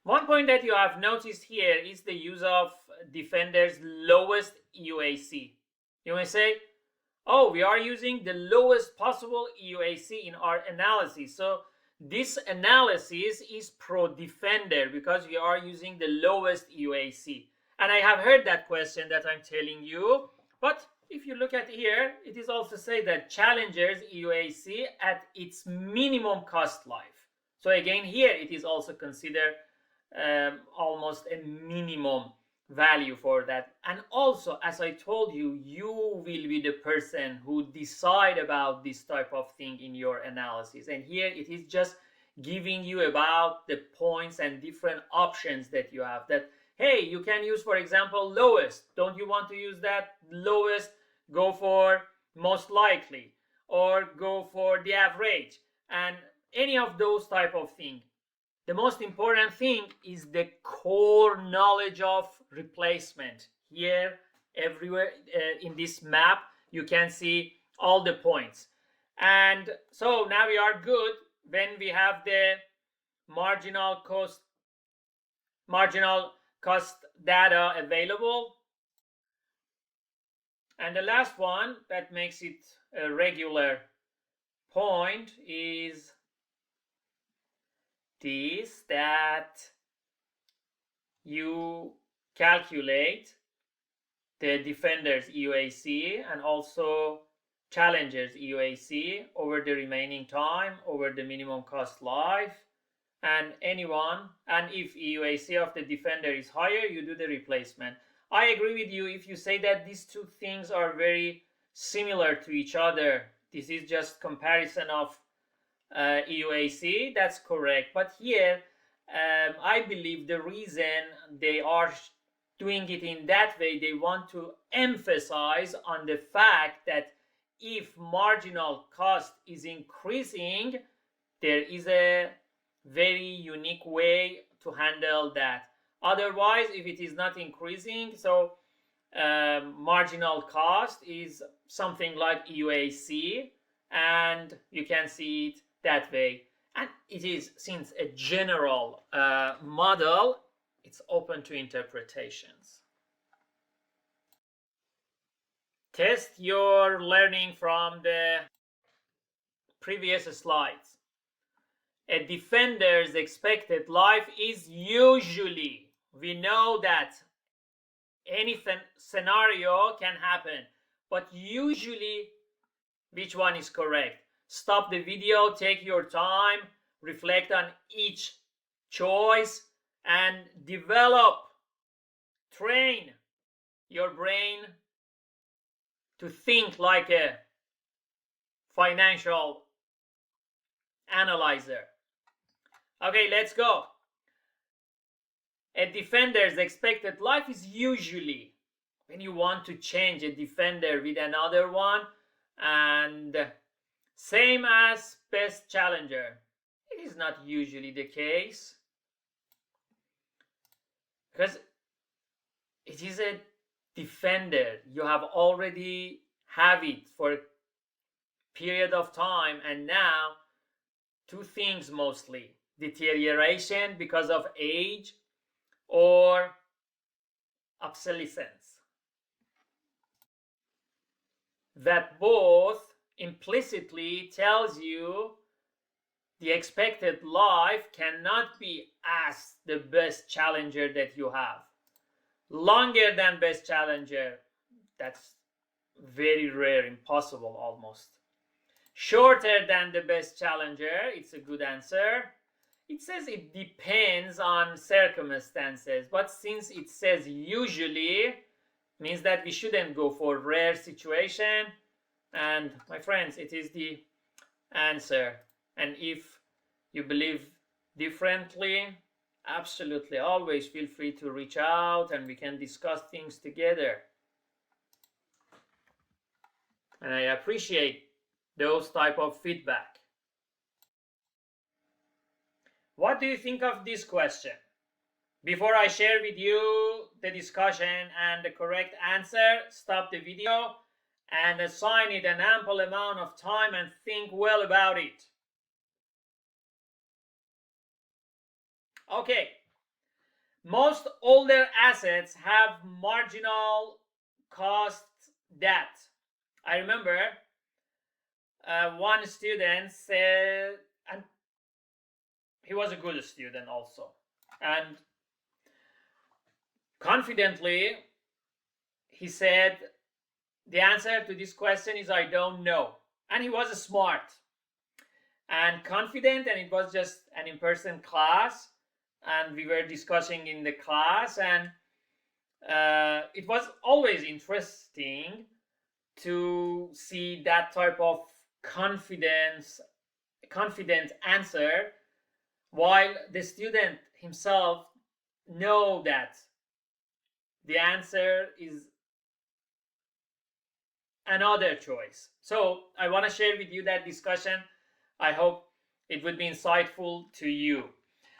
One point that you have noticed here is the use of Defender's lowest EUAC. You may say, oh, we are using the lowest possible EUAC in our analysis. So this analysis is pro Defender because we are using the lowest EUAC. And I have heard that question that I'm telling you. But if you look at here, it is also say that Challenger's EUAC at its minimum cost life. So again, here it is also considered almost a minimum value for that. And also, as I told you, you will be the person who decide about this type of thing in your analysis. And here it is just giving you about the points and different options that you have, that hey, you can use, for example, lowest. Don't you want to use that lowest? Go for most likely, or go for the average, and any of those type of things. The most important thing is the core knowledge of replacement. Here, everywhere in this map, you can see all the points. And so now we are good when we have the marginal cost data available. And the last one that makes it a regular point is this, that you calculate the Defender's EUAC and also Challenger's EUAC over the remaining time, over the minimum cost life, and if EUAC of the Defender is higher, you do the replacement. I agree with you if you say that these two things are very similar to each other. This is just comparison of EUAC, that's correct. But here, I believe the reason they are doing it in that way, they want to emphasize on the fact that if marginal cost is increasing, there is a very unique way to handle that. Otherwise, if it is not increasing, so marginal cost is something like EUAC, and you can see it that way. And it is, since a general model, it's open to interpretations. Test your learning from the previous slides. A Defender's expected life is usually, we know that any scenario can happen, but usually, which one is correct? Stop the video, take your time, reflect on each choice, and train your brain to think like a financial analyzer. Okay, let's go. A Defender's expected life is usually when you want to change a Defender with another one, and same as best Challenger. It is not usually the case because it is a Defender. You have already have it for a period of time, and now two things mostly: deterioration because of age or obsolescence. That both implicitly tells you the expected life cannot be as the best Challenger that you have. Longer than best Challenger, that's very rare, impossible almost. Shorter than the best Challenger, it's a good answer. It says it depends on circumstances, but since it says usually, means that we shouldn't go for rare situation. And my friends, it is the answer. And if you believe differently, absolutely, always feel free to reach out and we can discuss things together. And I appreciate those type of feedback. What do you think of this question? Before I share with you the discussion and the correct answer, stop the video and assign it an ample amount of time and think well about it. Okay, most older assets have marginal cost that. I remember one student said, and he was a good student also, and confidently he said, the answer to this question is I don't know. And he was smart and confident, and it was just an in-person class, and we were discussing in the class, and it was always interesting to see that type of confident answer, while the student himself know that the answer is another choice. So I want to share with you that discussion. I hope it would be insightful to you.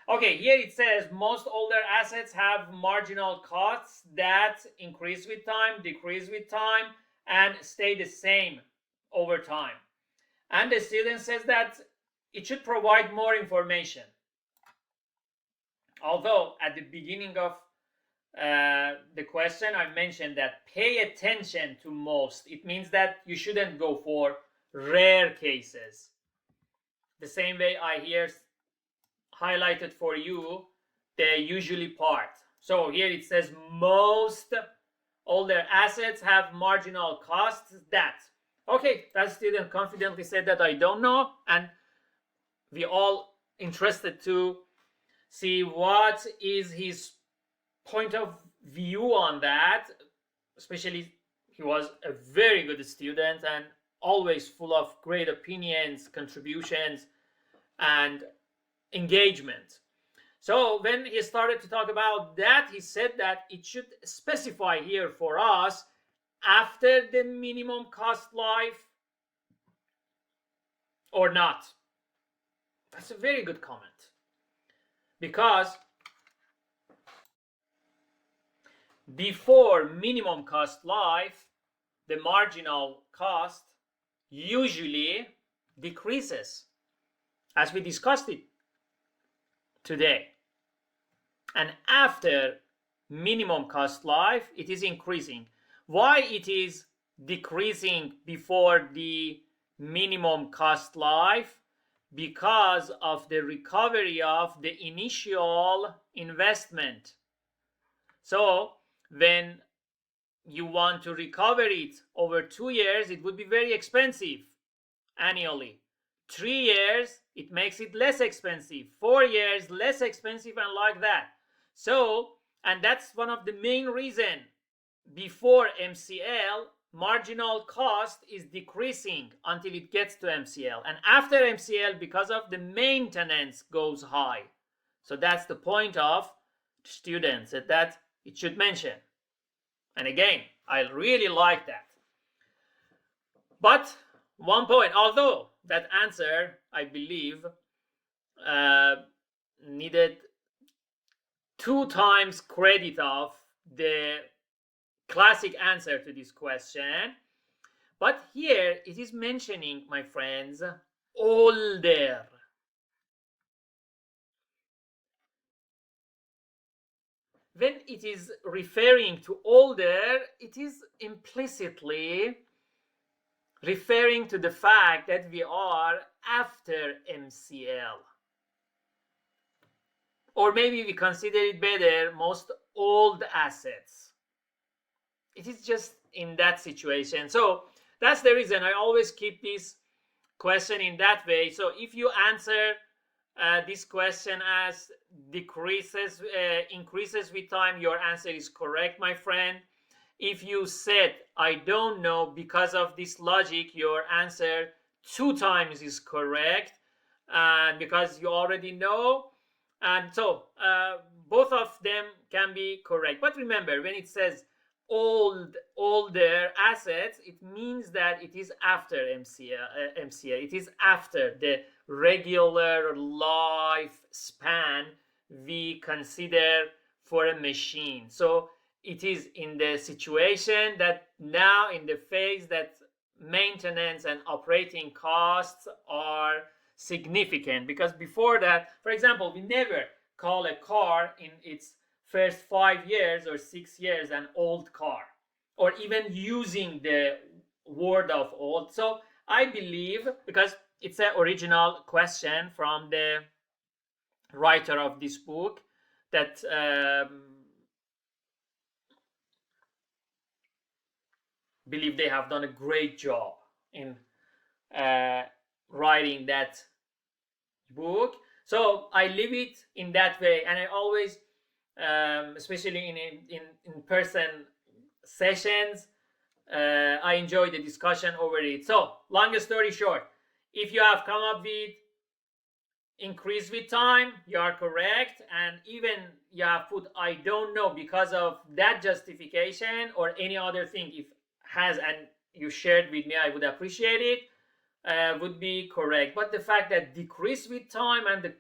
Okay, here it says most older assets have marginal costs that increase with time, decrease with time, and stay the same over time. And the student says that it should provide more information. Although at the beginning of the question I mentioned that pay attention to most. It means that you shouldn't go for rare cases. The same way I here highlighted for you the usually part. So here it says most older assets have marginal costs that. Okay, that student confidently said that I don't know, and we all interested to see what is his point of view on that. Especially he was a very good student and always full of great opinions, contributions, and engagement. So when he started to talk about that, he said that it should specify here for us after the minimum cost life or not. That's a very good comment, because before minimum cost life, the marginal cost usually decreases, as we discussed it today. And after minimum cost life, it is increasing. Why it is decreasing before the minimum cost life? Because of the recovery of the initial investment. So when you want to recover it over 2 years, it would be very expensive annually. 3 years, it makes it less expensive. 4 years, less expensive, and like that. So, and that's one of the main reasons before MCL, marginal cost is decreasing until it gets to MCL. And after MCL, because of the maintenance, goes high. So that's the point of students that it should mention. And again, I really like that. But one point, although that answer, I believe, needed 2 times credit of the classic answer to this question. But here it is mentioning, my friends, older. When it is referring to older, it is implicitly referring to the fact that we are after MCL. Or maybe we consider it better, most old assets. It is just in that situation. So that's the reason I always keep this question in that way. So if you answer this question as increases with time, your answer is correct, my friend. If you said I don't know, because of this logic, your answer 2 times is correct, and because you already know. And so both of them can be correct. But remember, when it says older assets, it means that it is after MCL. It is after the regular lifespan we consider for a machine. So it is in the situation that now, in the phase that maintenance and operating costs are significant. Because before that, for example, we never call a car in its first 5 years or 6 years an old car, or even using the word of old. So I believe, because it's an original question from the writer of this book, that believe they have done a great job in writing that book. So I leave it in that way, and I always, especially in person sessions, I enjoy the discussion over it. So long story short, if you have come up with increase with time, you are correct, and even you have put I don't know because of that justification or any other thing, if has and you shared with me, I would appreciate it, would be correct. But the fact that decrease with time and the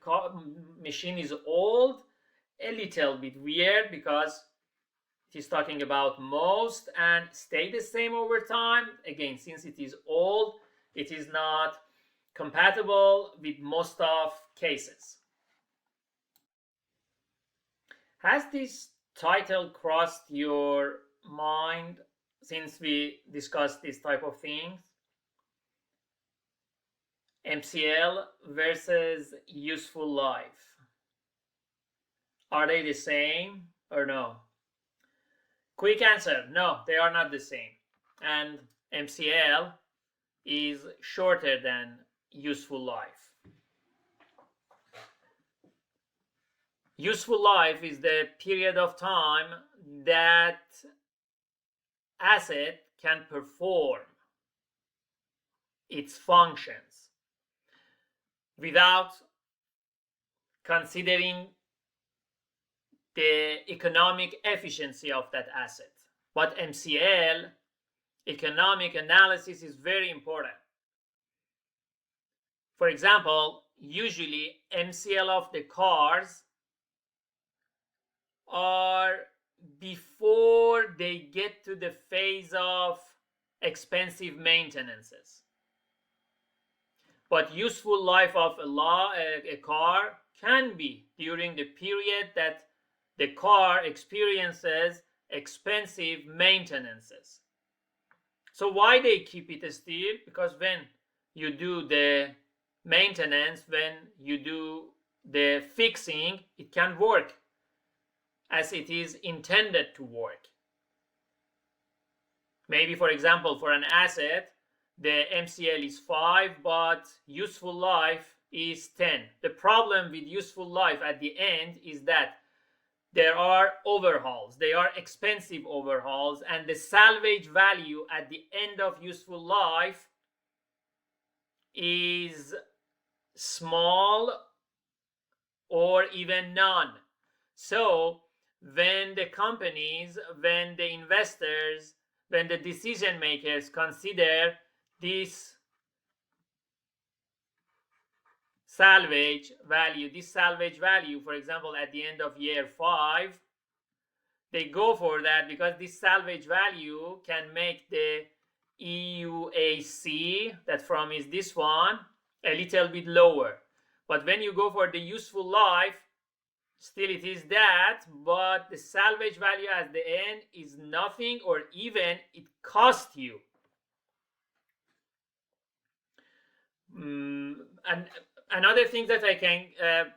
machine is old, a little bit weird, because it is talking about most and stay the same over time. Again, since it is old, it is not compatible with most of cases. Has this title crossed your mind since we discussed this type of things? MCL versus useful life. Are they the same or no? Quick answer, no, they are not the same. And MCL is shorter than useful life. Useful life is the period of time that asset can perform its functions without considering the economic efficiency of that asset. But MCL, economic analysis, is very important. For example, usually MCL of the cars are before they get to the phase of expensive maintenances. But useful life of a car can be during the period that the car experiences expensive maintenances. So why they keep it still? Because when you do the maintenance, when you do the fixing, it can work as it is intended to work. Maybe, for example, for an asset, the MCL is 5, but useful life is 10. The problem with useful life at the end is that there are overhauls. They are expensive overhauls, and the salvage value at the end of useful life is small or even none. So when the companies, when the investors, when the decision makers consider this salvage value, for example, at the end of year 5, they go for that because this salvage value can make the EUAC, that from is this one, a little bit lower. But when you go for the useful life, still it is that, but the salvage value at the end is nothing, or even it cost you. And another thing that I can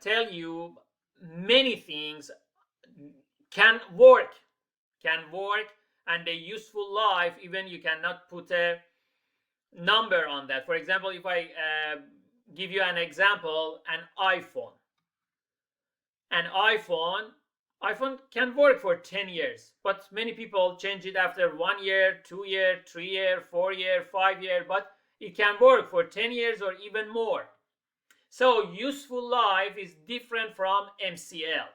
tell you, many things can work, and the useful life, even you cannot put a number on that. For example, if I give you an example, an iPhone can work for 10 years, but many people change it after 1 year, 2 year, 3 year, 4 year, 5 year, but it can work for 10 years or even more. So useful life is different from MCL.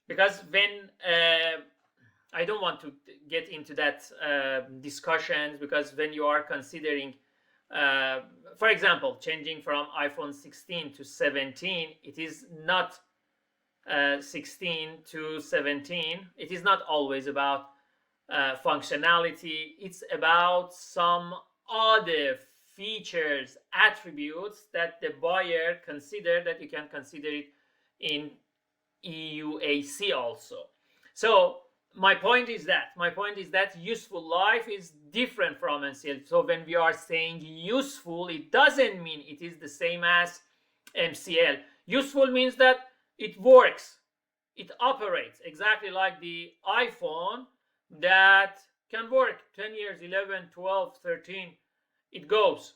Because when I don't want to get into that discussions, because when you are considering, for example, changing from iPhone 16 to 17, it is not 16 to 17. It is not always about functionality. It's about some other features, attributes that the buyer consider, that you can consider it in EUAC also. So my point is that useful life is different from MCL. So when we are saying useful, it doesn't mean it is the same as MCL. Useful means that it works, it operates exactly like the iPhone that can work 10 years, 11, 12, 13, it goes.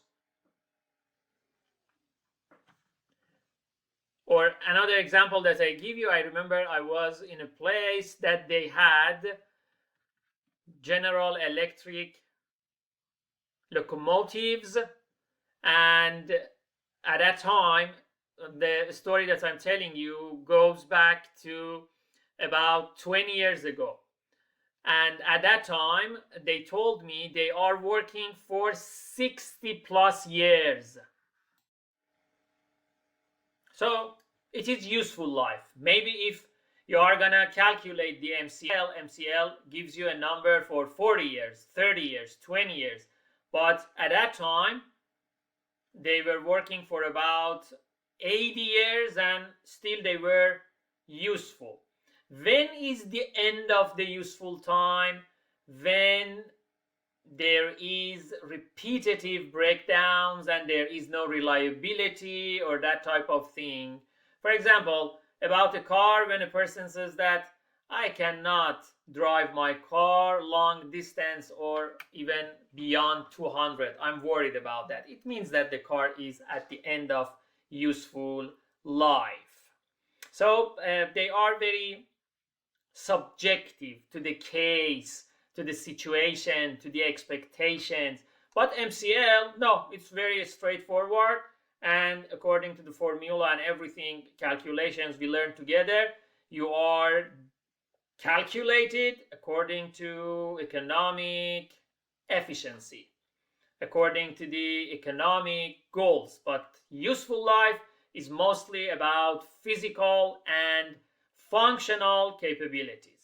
Or another example that I give you, I remember I was in a place that they had General Electric locomotives, and at that time, the story that I'm telling you goes back to about 20 years ago. And at that time, they told me they are working for 60 plus years. So it is useful life. Maybe if you are gonna calculate the MCL gives you a number for 40 years, 30 years, 20 years. But at that time, they were working for about 80 years and still they were useful. When is the end of the useful time? When there is repetitive breakdowns and there is no reliability or that type of thing. For example, about a car, when a person says that I cannot drive my car long distance or even beyond 200, I'm worried about that. It means that the car is at the end of useful life. So they are very subjective to the case, to the situation, to the expectations. But MCL, no, it's very straightforward. And according to the formula and everything, calculations we learned together, you are calculated according to economic efficiency, according to the economic goals. But useful life is mostly about physical and functional capabilities.